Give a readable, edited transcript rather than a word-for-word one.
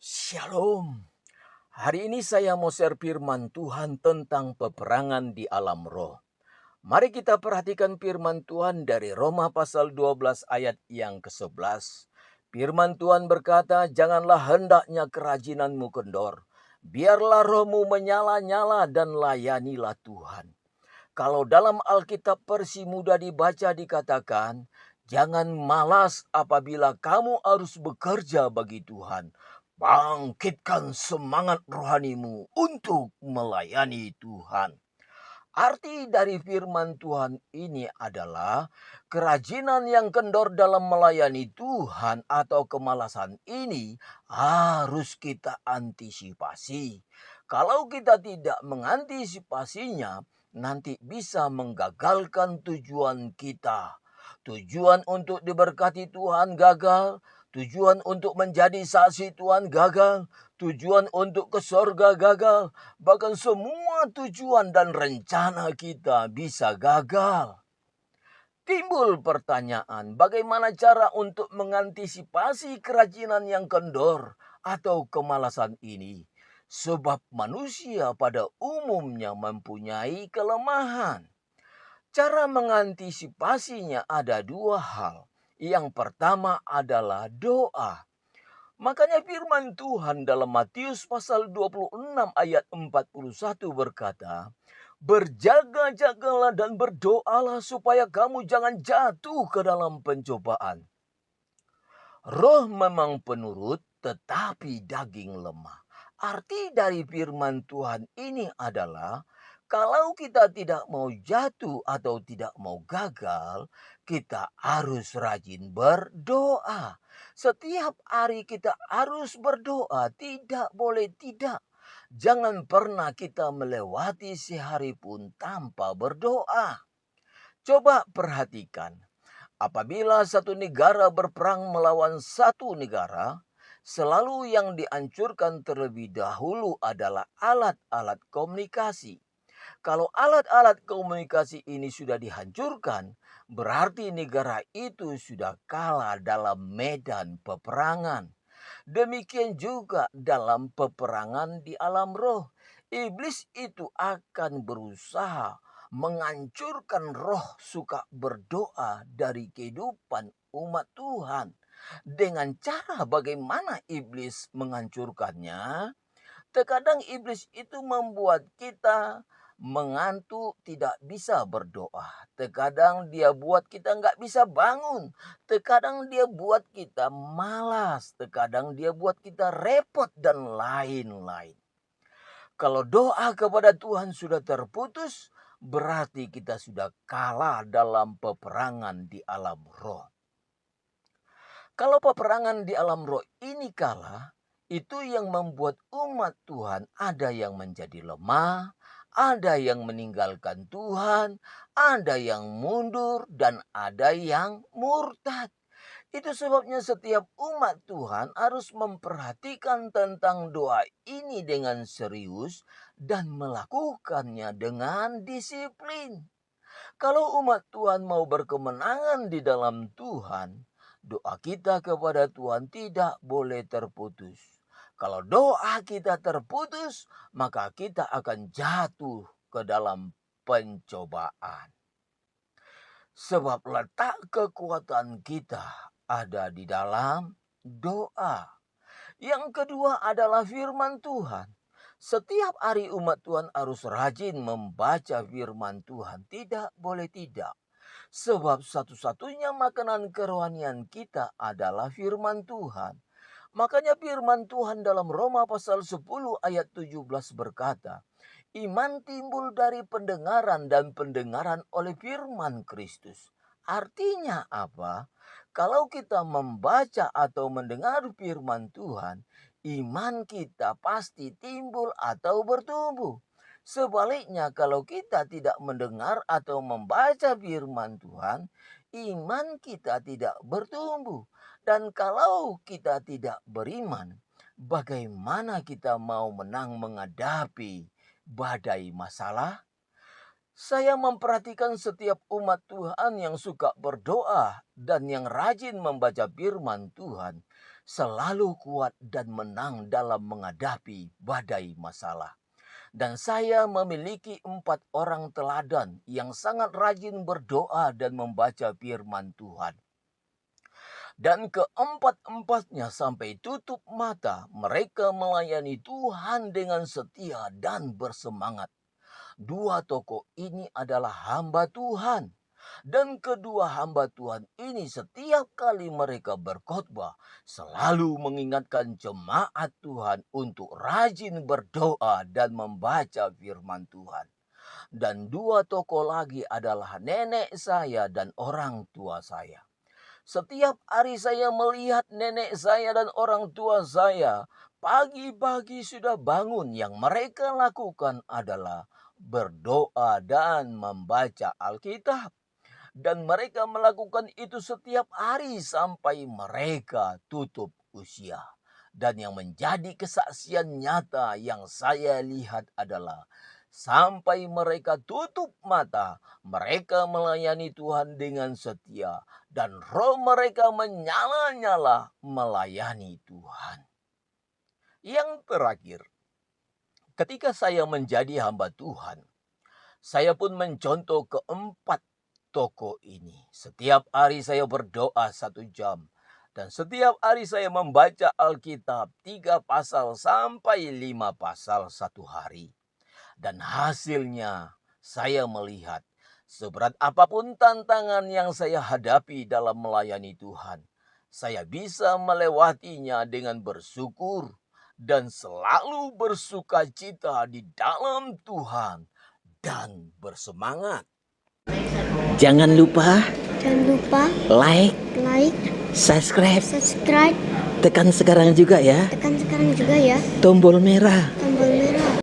Shalom. Hari ini saya mau share firman Tuhan tentang peperangan di alam roh. Mari kita perhatikan firman Tuhan dari Roma pasal 12 ayat yang ke-11. Firman Tuhan berkata, "Janganlah hendaknya kerajinanmu kendor. Biarlah rohmu menyala-nyala dan layanilah Tuhan." Kalau dalam Alkitab versi mudah dibaca dikatakan, "Jangan malas apabila kamu harus bekerja bagi Tuhan. Bangkitkan semangat rohanimu untuk melayani Tuhan." Arti dari firman Tuhan ini adalah kerajinan yang kendor dalam melayani Tuhan atau kemalasan ini harus kita antisipasi. Kalau kita tidak mengantisipasinya, nanti bisa menggagalkan tujuan kita. Tujuan untuk diberkati Tuhan gagal, tujuan untuk menjadi saksi Tuhan gagal, tujuan untuk ke sorga gagal, bahkan semua tujuan dan rencana kita bisa gagal. Timbul pertanyaan, bagaimana cara untuk mengantisipasi kerajinan yang kendor atau kemalasan ini? Sebab manusia pada umumnya mempunyai kelemahan. Cara mengantisipasinya ada dua hal. Yang pertama adalah doa. Makanya firman Tuhan dalam Matius pasal 26 ayat 41 berkata, "Berjaga-jagalah dan berdoalah supaya kamu jangan jatuh ke dalam pencobaan. Roh memang penurut, tetapi daging lemah." Arti dari firman Tuhan ini adalah, kalau kita tidak mau jatuh atau tidak mau gagal, kita harus rajin berdoa. Setiap hari kita harus berdoa, tidak boleh tidak. Jangan pernah kita melewati sehari pun tanpa berdoa. Coba perhatikan, apabila satu negara berperang melawan satu negara, selalu yang dihancurkan terlebih dahulu adalah alat-alat komunikasi. Kalau alat-alat komunikasi ini sudah dihancurkan, berarti negara itu sudah kalah dalam medan peperangan. Demikian juga dalam peperangan di alam roh. Iblis itu akan berusaha menghancurkan roh suka berdoa dari kehidupan umat Tuhan. Dengan cara bagaimana iblis menghancurkannya? Terkadang iblis itu membuat kita mengantuk, tidak bisa berdoa. Terkadang dia buat kita nggak bisa bangun. Terkadang dia buat kita malas. Terkadang dia buat kita repot dan lain-lain. Kalau doa kepada Tuhan sudah terputus, berarti kita sudah kalah dalam peperangan di alam roh. Kalau peperangan di alam roh ini kalah, itu yang membuat umat Tuhan ada yang menjadi lemah, ada yang meninggalkan Tuhan, ada yang mundur, dan ada yang murtad. Itu sebabnya setiap umat Tuhan harus memperhatikan tentang doa ini dengan serius dan melakukannya dengan disiplin. Kalau umat Tuhan mau berkemenangan di dalam Tuhan, doa kita kepada Tuhan tidak boleh terputus. Kalau doa kita terputus, maka kita akan jatuh ke dalam pencobaan. Sebab letak kekuatan kita ada di dalam doa. Yang kedua adalah firman Tuhan. Setiap hari umat Tuhan harus rajin membaca firman Tuhan. Tidak boleh tidak. Sebab satu-satunya makanan kerohanian kita adalah firman Tuhan. Makanya firman Tuhan dalam Roma pasal 10 ayat 17 berkata, "Iman timbul dari pendengaran dan pendengaran oleh firman Kristus." Artinya apa? Kalau kita membaca atau mendengar firman Tuhan, iman kita pasti timbul atau bertumbuh. Sebaliknya, kalau kita tidak mendengar atau membaca firman Tuhan, iman kita tidak bertumbuh. Dan kalau kita tidak beriman, bagaimana kita mau menang menghadapi badai masalah? Saya memperhatikan setiap umat Tuhan yang suka berdoa dan yang rajin membaca firman Tuhan. selalu kuat dan menang dalam menghadapi badai masalah. Dan saya memiliki 4 orang teladan yang sangat rajin berdoa dan membaca firman Tuhan. Dan keempat-empatnya sampai tutup mata, mereka melayani Tuhan dengan setia dan bersemangat. 2 tokoh ini adalah hamba Tuhan. Dan kedua hamba Tuhan ini setiap kali mereka berkhotbah selalu mengingatkan jemaat Tuhan untuk rajin berdoa dan membaca firman Tuhan. Dan 2 tokoh lagi adalah nenek saya dan orang tua saya. Setiap hari saya melihat nenek saya dan orang tua saya pagi-pagi sudah bangun, yang mereka lakukan adalah berdoa dan membaca Alkitab. Dan mereka melakukan itu setiap hari sampai mereka tutup usia. Dan yang menjadi kesaksian nyata yang saya lihat adalah sampai mereka tutup mata, mereka melayani Tuhan dengan setia. Dan roh mereka menyala-nyala melayani Tuhan. Yang terakhir, ketika saya menjadi hamba Tuhan, saya pun mencontoh keempat tokoh ini. Setiap hari saya berdoa 1 jam. Dan setiap hari saya membaca Alkitab 3 pasal sampai 5 pasal 1 hari. Dan hasilnya saya melihat seberat apapun tantangan yang saya hadapi dalam melayani Tuhan, saya bisa melewatinya dengan bersyukur dan selalu bersukacita di dalam Tuhan dan bersemangat. Jangan lupa like, subscribe, subscribe, tekan sekarang juga ya tekan sekarang juga ya tombol merah.